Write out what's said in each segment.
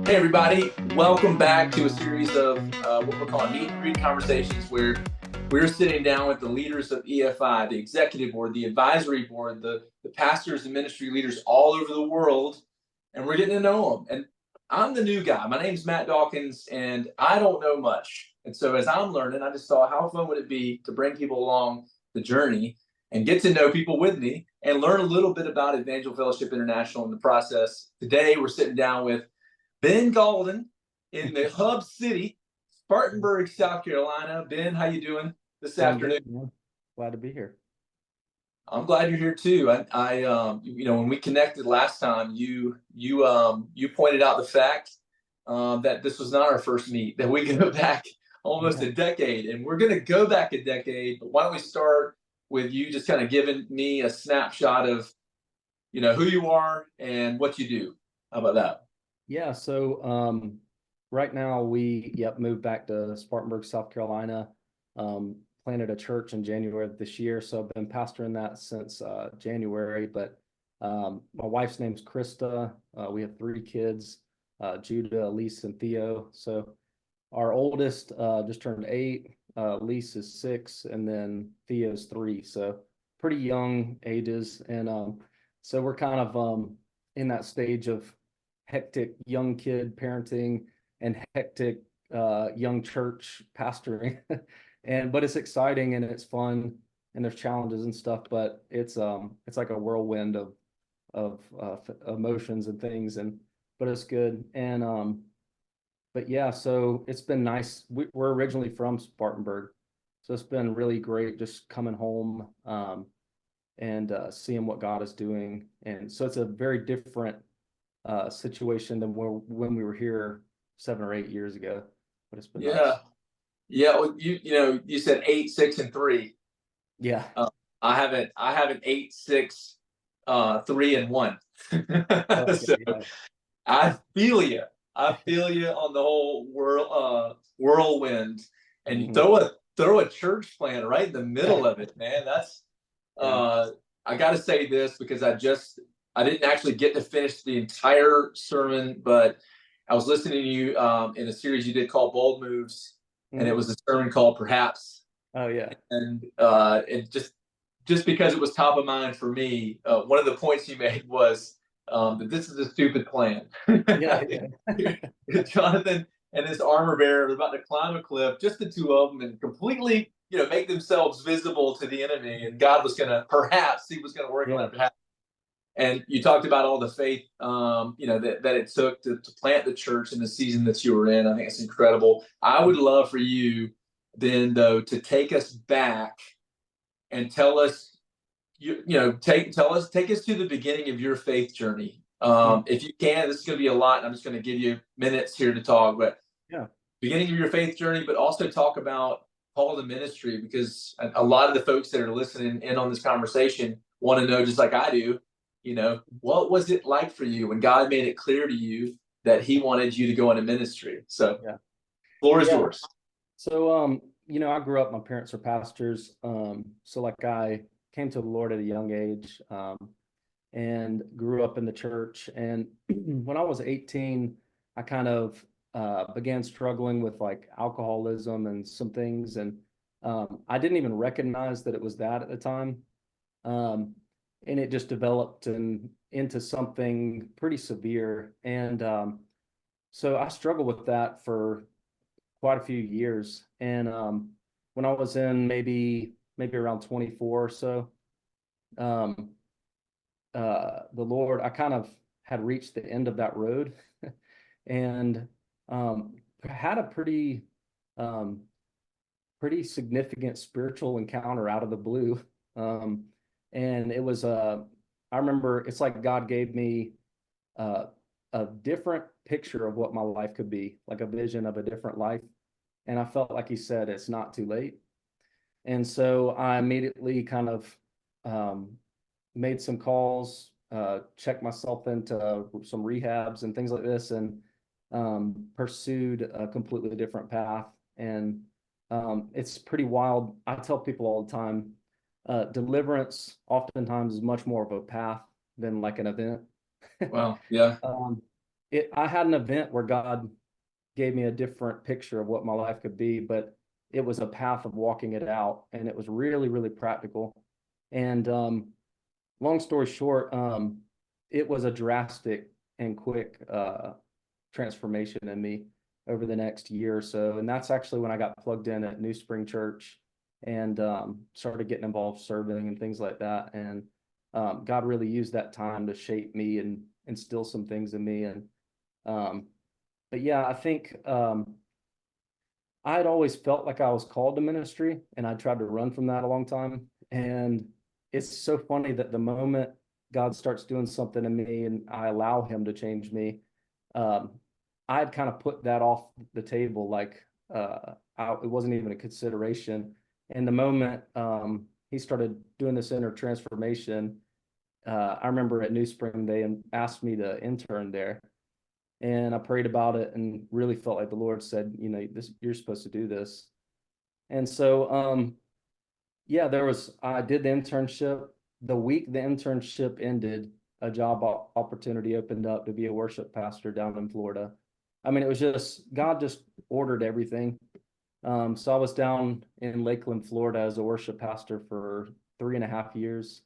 Hey, everybody, welcome back to a series of what we're calling meet and greet conversations where we're sitting down with the leaders of EFI, the executive board, the advisory board, the pastors and ministry leaders all over the world, and we're getting to know them. And I'm the new guy. My name's Matt Dawkins, and I don't know much. And so as I'm learning, I just thought, how fun would it be to bring people along the journey and get to know people with me and learn a little bit about Evangel Fellowship International in the process. Today, we're sitting down with Ben Gaulden in the hub city, Spartanburg, South Carolina. Ben, how you doing this Doing afternoon? good, man. Glad to be here. I'm glad you're here too. When we connected last time, you pointed out the fact that this was not our first meet, that we go back almost Yeah. a decade, and we're going to go back a decade. But why don't we start with you just kind of giving me a snapshot of, who you are and what you do? How about that? Yeah. Right now we moved back to Spartanburg, South Carolina. Planted a church in January of this year. So I've been pastoring that since January. But my wife's name's Krista. We have three kids, Judah, Elise, and Theo. So our oldest just turned 8. Elise is 6, and then Theo's 3. So pretty young ages. And so we're kind of in that stage of hectic young kid parenting and hectic young church pastoring. But it's exciting and it's fun and there's challenges and stuff, but it's like a whirlwind of emotions and things, but it's good. But yeah, so it's been nice. We're originally from Spartanburg, so it's been really great just coming home and seeing what God is doing. And so it's a very different situation than when we were here 7 or 8 years ago, but it's been nice. Yeah. Yeah, well, you said 8, 6, and 3. Yeah. I have an 8, 6, 3, and 1. Okay. So Yeah. I feel you. I feel you on the whole whirlwind, and you Mhm. throw a church plant right in the middle of it, man. That's Yeah. uh, I got to say this because I didn't actually get to finish the entire sermon, but I was listening to you in a series you did called Bold Moves, and it Mhm. was a sermon called Perhaps, Oh yeah. and it just because it was top of mind for me, one of the points you made was that this is a stupid plan. Yeah. Yeah. Jonathan and his armor bearer are about to climb a cliff, just the two of them, and completely, make themselves visible to the enemy. And God was going to perhaps he was going to work on Yeah. that behalf. And you talked about all the faith, that it took to plant the church in the season that you were in. I think it's incredible. I would love for you then, though, to take us back and tell us, take us to the beginning of your faith journey. Mhm. If you can, this is going to be a lot, and I'm just going to give you minutes here to talk. But Yeah. beginning of your faith journey, but also talk about call to ministry, because a lot of the folks that are listening in on this conversation want to know, just like I do, what was it like for you when God made it clear to you that He wanted you to go into ministry? So, Yeah. floor is Yeah. yours. So I grew up, my parents are pastors. So like I came to the Lord at a young age, and grew up in the church. And when I was 18, I kind of began struggling with like alcoholism and some things. And I didn't even recognize that it was that at the time. Um, and it just developed into something pretty severe. And so I struggled with that for quite a few years. And when I was in maybe around 24 or so, um, the Lord, I kind of had reached the end of that road and had a um, pretty significant spiritual encounter out of the blue. Um, and it was, I remember it's like God gave me uh, a different picture of what my life could be, like a vision of a different life. And I felt like He said, it's not too late. And so I immediately kind of um, made some calls, checked myself into some rehabs and things like this, and pursued a completely different path. And it's pretty wild. I tell people all the time, deliverance oftentimes is much more of a path than like an event. Wow. Yeah. um, I had an event where God gave me a different picture of what my life could be, but it was a path of walking it out, and it was really, really practical. And long story short, it was a drastic and quick transformation in me over the next year or so. And that's actually when I got plugged in at New Spring Church and started getting involved serving and things like that. And God really used that time to shape me and instill some things in me. And but yeah, I think I had always felt like I was called to ministry, and I tried to run from that a long time. And it's so funny that the moment God starts doing something in me and I allow him to change me, um, I had kind of put that off the table, like it wasn't even a consideration. And the moment he started doing this inner transformation, I remember at New Spring, they asked me to intern there, and I prayed about it and really felt like the Lord said, you know, this, you're supposed to do this. And so, yeah, I did the internship. The week the internship ended, a job opportunity opened up to be a worship pastor down in Florida. I mean, it was just, God just ordered everything. So I was down in Lakeland, Florida as a worship pastor for 3.5 years.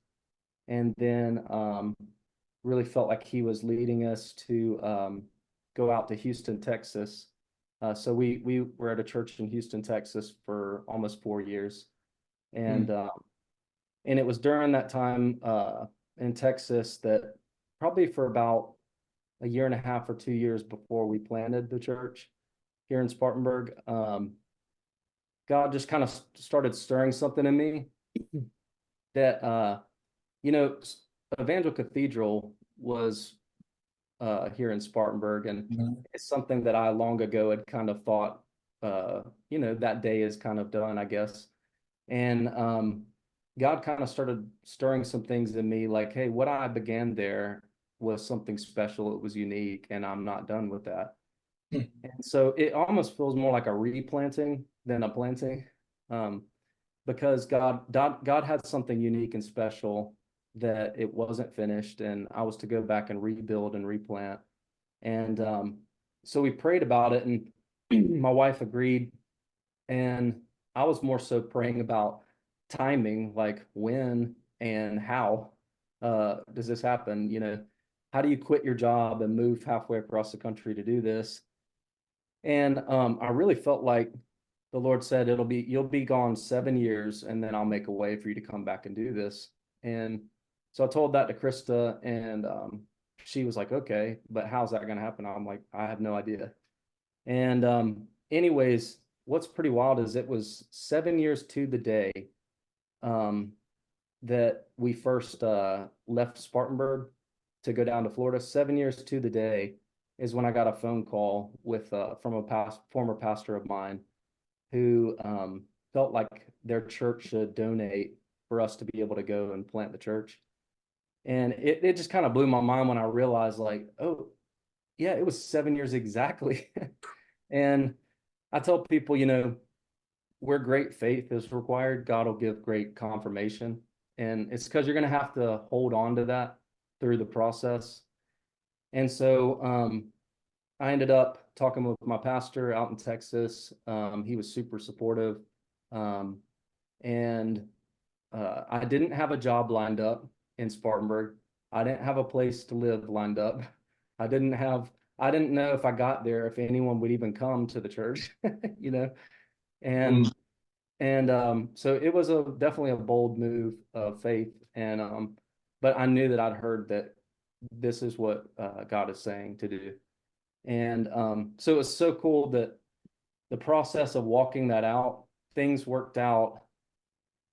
And then really felt like he was leading us to go out to Houston, Texas. So we were at a church in Houston, Texas for almost 4 years. And it was during that time in Texas that probably for about a year and a half or 2 years before we planted the church here in Spartanburg, God just kind of started stirring something in me that, you know, Evangel Cathedral was here in Spartanburg, and it's something that I long ago had kind of thought, you know, that day is kind of done, I guess. And God kind of started stirring some things in me, like, hey, what I began there was something special. It was unique, and I'm not done with that. And so it almost feels more like a replanting than a planting, um, because God had something unique and special that it wasn't finished, and I was to go back and rebuild and replant. And so we prayed about it, and my wife agreed. And I was more so praying about timing, like when and how does this happen? You know, how do you quit your job and move halfway across the country to do this? And I really felt like the Lord said, you'll be gone 7 years, and then I'll make a way for you to come back and do this. And so I told that to Krista, and she was like, okay, but how's that going to happen? I'm like, I have no idea. And anyways, what's pretty wild is it was 7 years to the day um, that we first left Spartanburg to go down to Florida. 7 years to the day is when I got a phone call with from a former pastor of mine who felt like their church should donate for us to be able to go and plant the church. And it just kind of blew my mind when I realized, like, oh, yeah, it was 7 years exactly. And I tell people, you know, where great faith is required, God will give great confirmation. And it's because you're going to have to hold on to that through the process. And so I ended up talking with my pastor out in Texas. He was super supportive. Um, and I didn't have a job lined up in Spartanburg. I didn't have a place to live lined up. I didn't have, I didn't know if I got there, if anyone would even come to the church, you know, and, so it was definitely a bold move of faith. And, but I knew that I'd heard that this is what God is saying to do. And so it was so cool that the process of walking that out, things worked out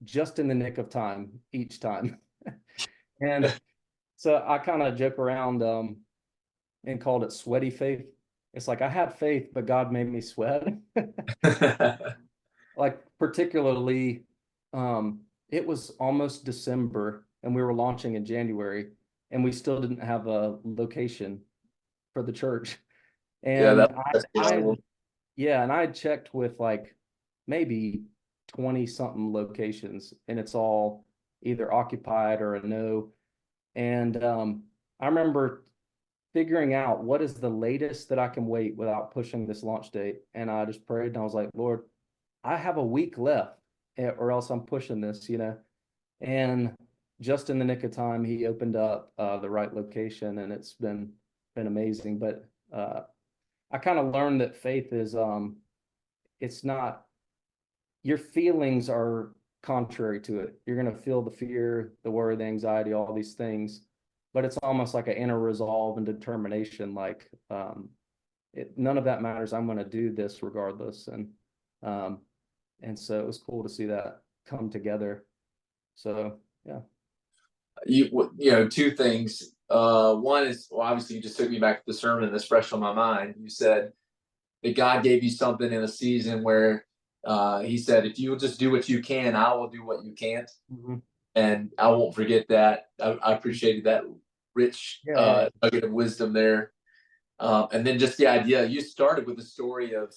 just in the nick of time each time. And so I kind of joke around and called it sweaty faith. It's like I had faith, but God made me sweat. Like particularly, it was almost December and we were launching in January, and we still didn't have a location for the church. Yeah, And yeah, and I had checked with like maybe 20 something locations, and it's all either occupied or a no. And I remember figuring out what is the latest that I can wait without pushing this launch date. And I just prayed and I was like, Lord, I have a week left, or else I'm pushing this, you know. And just in the nick of time, he opened up the right location, and it's been amazing. But I kind of learned that faith is it's not, your feelings are contrary to it. You're going to feel the fear, the worry, the anxiety, all these things, but it's almost like an inner resolve and determination. Like none of that matters. I'm going to do this regardless. Um, and so it was cool to see that come together. So yeah. You know, two things. One is, well, obviously you just took me back to the sermon that's fresh on my mind. You said that God gave you something in a season where he said, if you will just do what you can, I will do what you can't. Mm-hmm. And I won't forget that. I appreciated that rich Yeah. nugget of wisdom there. And then just the idea, you started with the story of,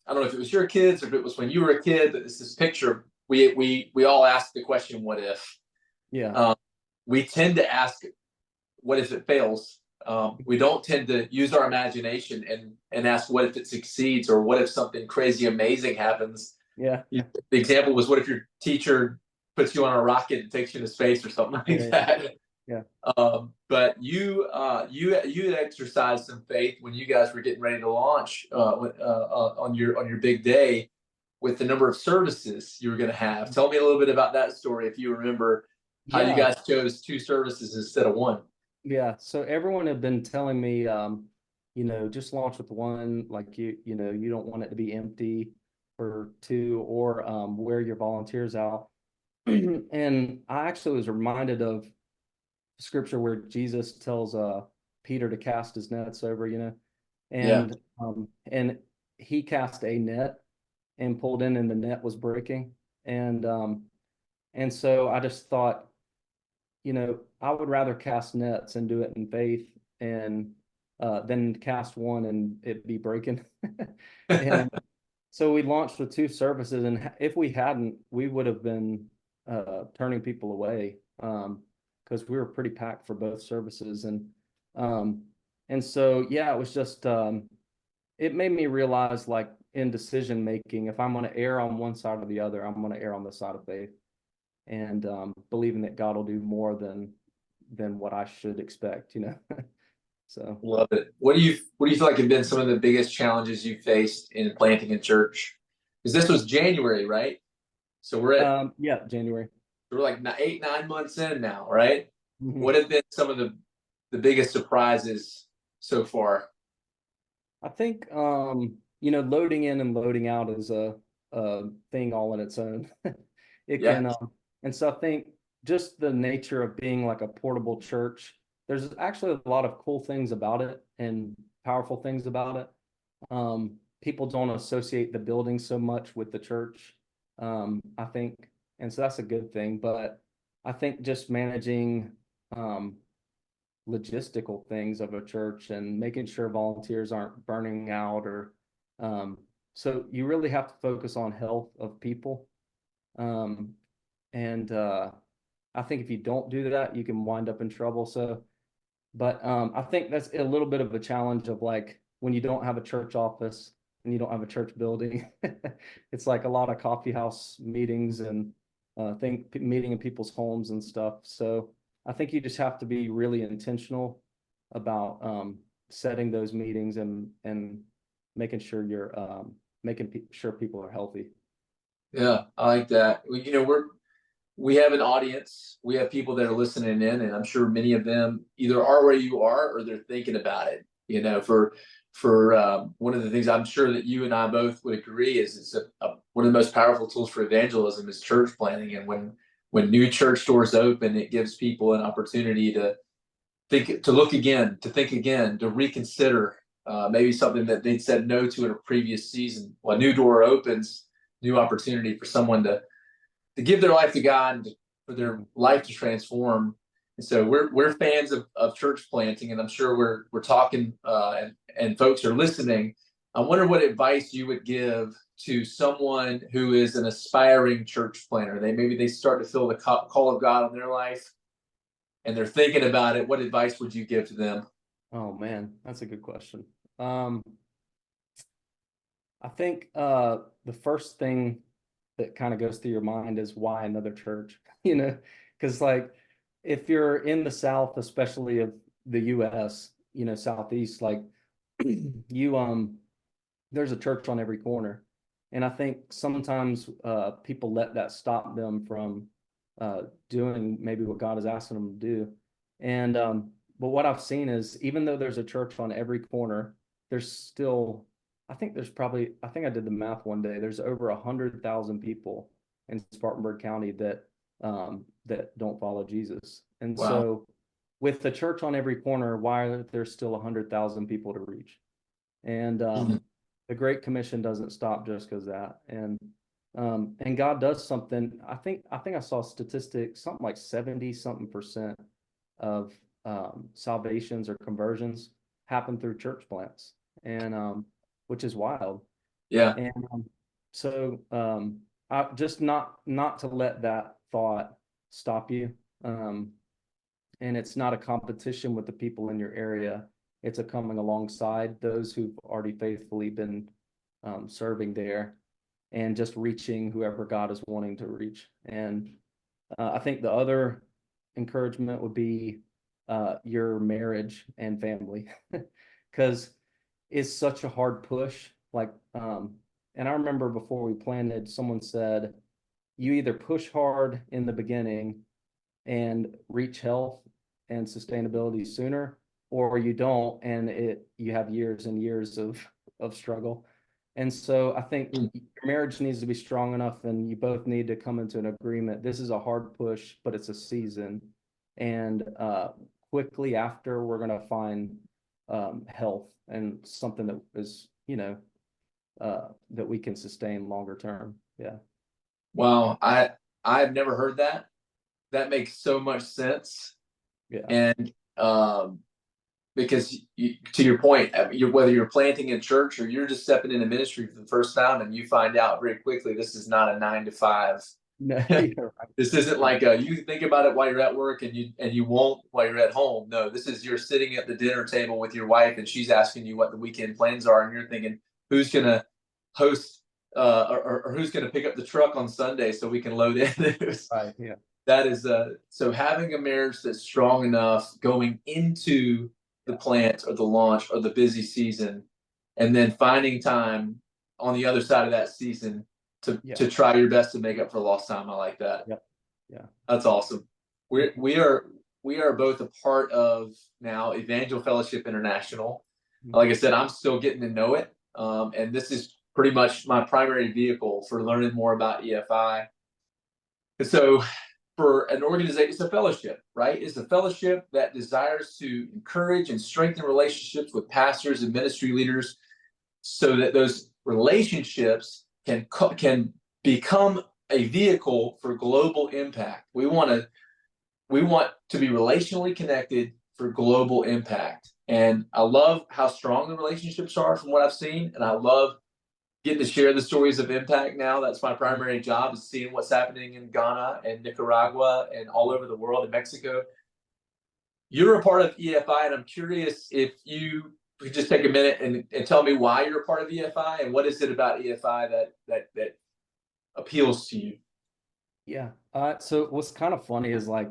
I don't know if it was your kids or if it was when you were a kid, but it's this picture. We all ask the question, what if? Yeah. We tend to ask, what if it fails? We don't tend to use our imagination and ask, what if it succeeds, or what if something crazy amazing happens? Yeah. The example was, what if your teacher puts you on a rocket and takes you into space or something like Yeah. that? Yeah. But you had exercised some faith when you guys were getting ready to launch on your big day with the number of services you were going to have. Tell me a little bit about that story, if you remember how you Yeah. guys chose two services instead of one. Yeah. So everyone had been telling me, you know, just launch with one, like you know, you don't want it to be empty for two, or wear your volunteers out. And I actually was reminded of scripture where Jesus tells Peter to cast his nets over, you know, Yeah. and he cast a net and pulled in, and the net was breaking. And so I just thought, you know, I would rather cast nets and do it in faith, and than cast one and it be breaking. And so we launched with two services, and if we hadn't, we would have been turning people away, because we were pretty packed for both services. Um, and so yeah, it was just it made me realize, like, in decision making, if I'm going to err on one side or the other, I'm going to err on the side of faith, and believing that God will do more than what I should expect, you know. So Love it. What do you feel like have been some of the biggest challenges you faced in planting a church? Because this was January, right? So yeah, January. we're like 8, 9 months in now, right? Mhm. What have been some of the biggest surprises so far? I think you know, loading in and loading out is a thing all in its own. It Yeah. can and so I think just the nature of being like a portable church, there's actually a lot of cool things about it and powerful things about it. People don't associate the building so much with the church, I think, and so that's a good thing. But I think just managing um, logistical things of a church and making sure volunteers aren't burning out, or so you really have to focus on health of people. Um, and I think if you don't do that, you can wind up in trouble. So, but I think that's a little bit of a challenge of, like, when you don't have a church office and you don't have a church building, it's like a lot of coffee house meetings and meeting in people's homes and stuff. So I think you just have to be really intentional about setting those meetings and making sure you're sure people are healthy. Yeah, I like that. You know, we have an audience. We have people that are listening in, and I'm sure many of them either are where you are or they're thinking about it. You know, for one of the things I'm sure that you and I both would agree is it's one of the most powerful tools for evangelism is church planting. And when new church doors open, it gives people an opportunity to look again, to think again, to reconsider maybe something that they'd said no to in a previous season. When a new door opens, new opportunity for someone to give their life to God and for their life to transform. And so we're fans of church planting, and I'm sure we're talking and folks are listening. I wonder what advice you would give to someone who is an aspiring church planter. Maybe they start to feel the call of God on their life, and they're thinking about it. What advice would you give to them? Oh man, that's a good question. Um, I think the first thing that kind of goes through your mind is why another church, because like if you're in the South, especially of the US, Southeast, like you there's a church on every corner. And I think sometimes people let that stop them from doing maybe what God is asking them to do. And but what I've seen is even though there's a church on every corner, there's still, I think there's probably, I think I did the math one day, there's over 100,000 people in Spartanburg County that don't follow Jesus. And Wow. so with the church on every corner, why are there still 100,000 people to reach? And Mhm. the Great Commission doesn't stop just because that. And God does something. I think I saw statistics, something like 70 something percent of salvations or conversions happen through church plants, and which is wild. Yeah. And I just not to let that thought stop you. Um, and it's not a competition with the people in your area. It's a coming alongside those who've already faithfully been serving there and just reaching whoever God is wanting to reach. And I think the other encouragement would be your marriage and family, because it's such a hard push. And I remember before we planted, someone said, you either push hard in the beginning and reach health and sustainability sooner, or you don't, and you have years and years of struggle. And so I think Mm. your marriage needs to be strong enough, and you both need to come into an agreement. This is a hard push, but it's a season, and quickly after, we're going to find health and something that is, that we can sustain longer term. Yeah, Wow. I've never heard that. That makes so much sense. yeah, And because to your point, whether you're planting in church or you're just stepping into ministry for the first time, and you find out very quickly this is not a 9 to 5. no, you're right. This isn't like you think about it while you're at work and you won't while you're at home. No, this is you're sitting at the dinner table with your wife and she's asking you what the weekend plans are, and you're thinking who's gonna host or who's gonna pick up the truck on Sunday so we can load in. Right, yeah. That is so having a marriage that's strong enough going into the plant or the launch or the busy season, and then finding time on the other side of that season to Yeah. try your best to make up for lost time. I like that. Yep. Yeah. That's awesome. We are both a part of now Evangel Fellowship International. Mhm. Like I said, I'm still getting to know it, and this is pretty much my primary vehicle for learning more about EFI. And so for an organization, it's a fellowship, right? It's a fellowship that desires to encourage and strengthen relationships with pastors and ministry leaders so that those relationships can become a vehicle for global impact. We want to be relationally connected for global impact. And I love how strong the relationships are from what I've seen. And I love getting to share the stories of impact now. That's my primary job, is seeing what's happening in Ghana and Nicaragua and all over the world, in Mexico. You're a part of EFI, and I'm curious if you could just take a minute and tell me why you're a part of EFI and what is it about EFI that appeals to you. Yeah. So what's kind of funny is like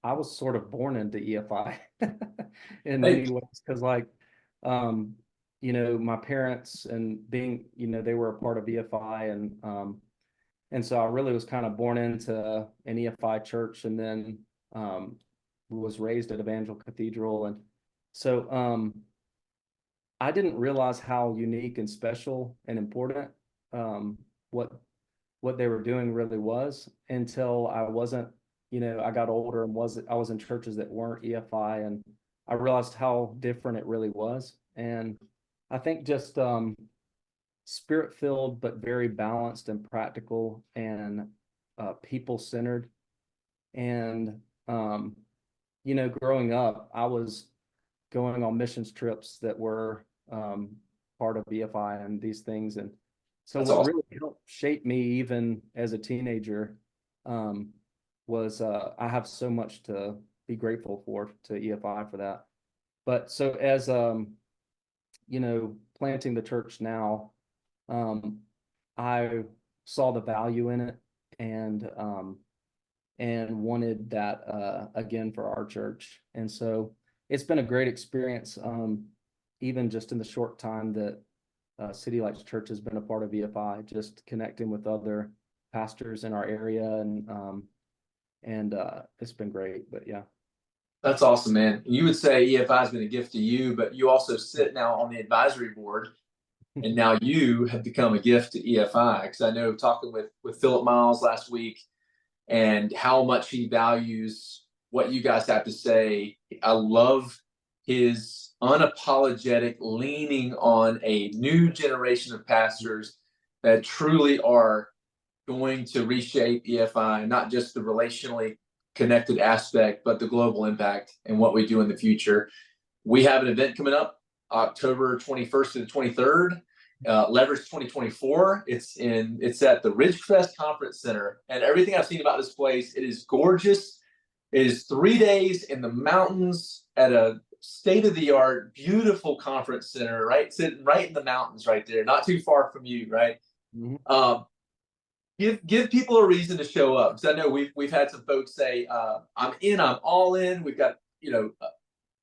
I was sort of born into EFI in Hey, many ways because um, my parents and being, they were a part of EFI and so I really was kind of born into an EFI church and then was raised at Evangel Cathedral. And so I didn't realize how unique and special and important um, what what they were doing really was until I wasn't, I got older and I was in churches that weren't EFI, and I realized how different it really was. And I think just spirit filled, but very balanced and practical and people centered. And, growing up, I was going on missions trips that were part of BFI and these things. And so that's what awesome. really helped shape me even as a teenager um, was I have so much to be grateful for to EFI for that. But so as planting the church now, um, I saw the value in it, and wanted that again for our church. And so it's been a great experience, even just in the short time that City Lights Church has been a part of EFI, just connecting with other pastors in our area, and it's been great. But yeah. That's awesome, man. You would say EFI has been a gift to you, but you also sit now on the advisory board, and now you have become a gift to EFI. Because I know talking with Philip Miles last week, and how much he values what you guys have to say. I love his unapologetic leaning on a new generation of pastors that truly are going to reshape EFI, not just the relationally connected aspect, but the global impact and what we do in the future. We have an event coming up October 21st to the 23rd. Leverage 2024. It's at the Ridgecrest Conference Center, and everything I've seen about this place, it is gorgeous. It is 3 days in the mountains at a state-of-the-art, beautiful conference center, right, sitting right in the mountains, right there, not too far from you, right? Mm-hmm. Give people a reason to show up, because I know we've had some folks say, I'm all in. We've got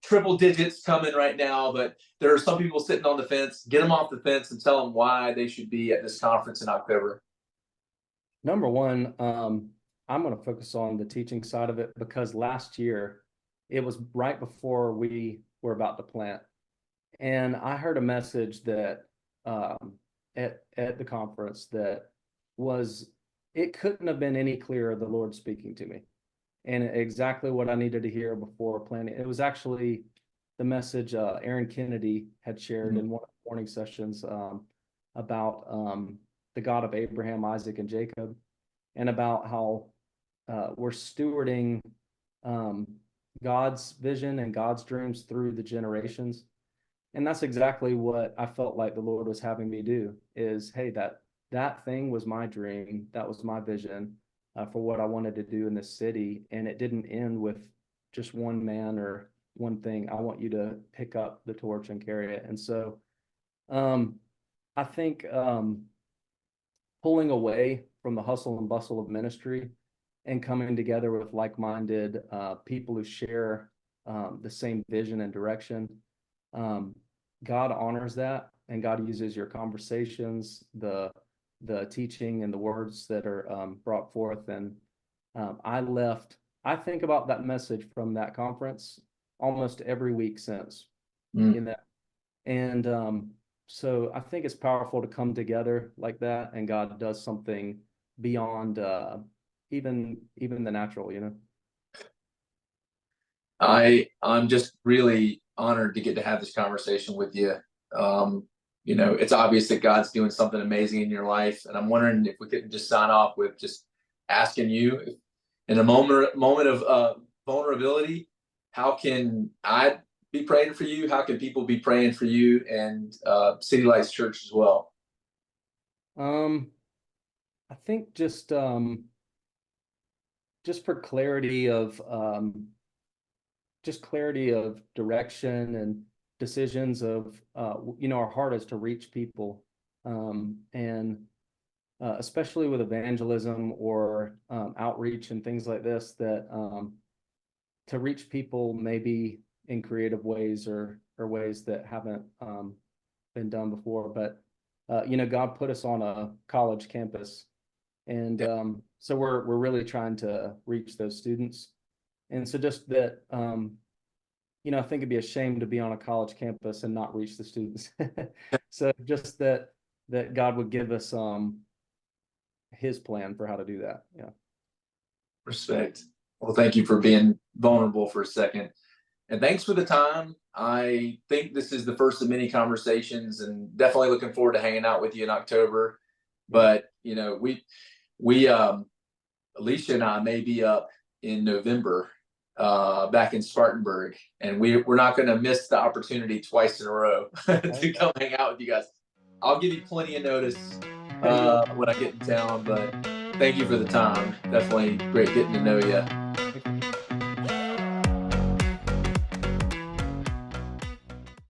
triple digits coming right now, but there are some people sitting on the fence. Get them off the fence and tell them why they should be at this conference in October. Number one, I'm going to focus on the teaching side of it, because last year it was right before we were about to plant, and I heard a message that at the conference that it couldn't have been any clearer, the Lord speaking to me, and exactly what I needed to hear before planning. It was actually the message Aaron Kennedy had shared in one of the morning sessions about the God of Abraham, Isaac, and Jacob, and about how we're stewarding God's vision and God's dreams through the generations. And that's exactly what I felt like the Lord was having me do, is, hey, that thing was my dream. That was my vision for what I wanted to do in this city. And it didn't end with just one man or one thing. I want you to pick up the torch and carry it. And so I think pulling away from the hustle and bustle of ministry and coming together with like-minded people who share the same vision and direction, God honors that, and God uses your conversations, the teaching, and the words that are brought forth. And I think about that message from that conference almost every week since, and so I think it's powerful to come together like that, and God does something beyond even the natural, I'm just really honored to get to have this conversation with you. It's obvious that God's doing something amazing in your life, and I'm wondering if we could just sign off with just asking you, in a moment of vulnerability, how can I be praying for you? How can people be praying for you and City Lights Church as well? I think just for clarity of direction and decisions of our heart is to reach people, and especially with evangelism or outreach and things like this, that to reach people maybe in creative ways or ways that haven't been done before. But God put us on a college campus, and so we're really trying to reach those students. And so just that, I think it'd be a shame to be on a college campus and not reach the students. So just that God would give us his plan for how to do that. Yeah. Respect. Well, thank you for being vulnerable for a second. And thanks for the time. I think this is the first of many conversations, and definitely looking forward to hanging out with you in October. But, Alicia and I may be up in November back in Spartanburg, and we're not going to miss the opportunity twice in a row to come hang out with you guys. I'll give you plenty of notice when I get in town, but thank you for the time. Definitely great getting to know you.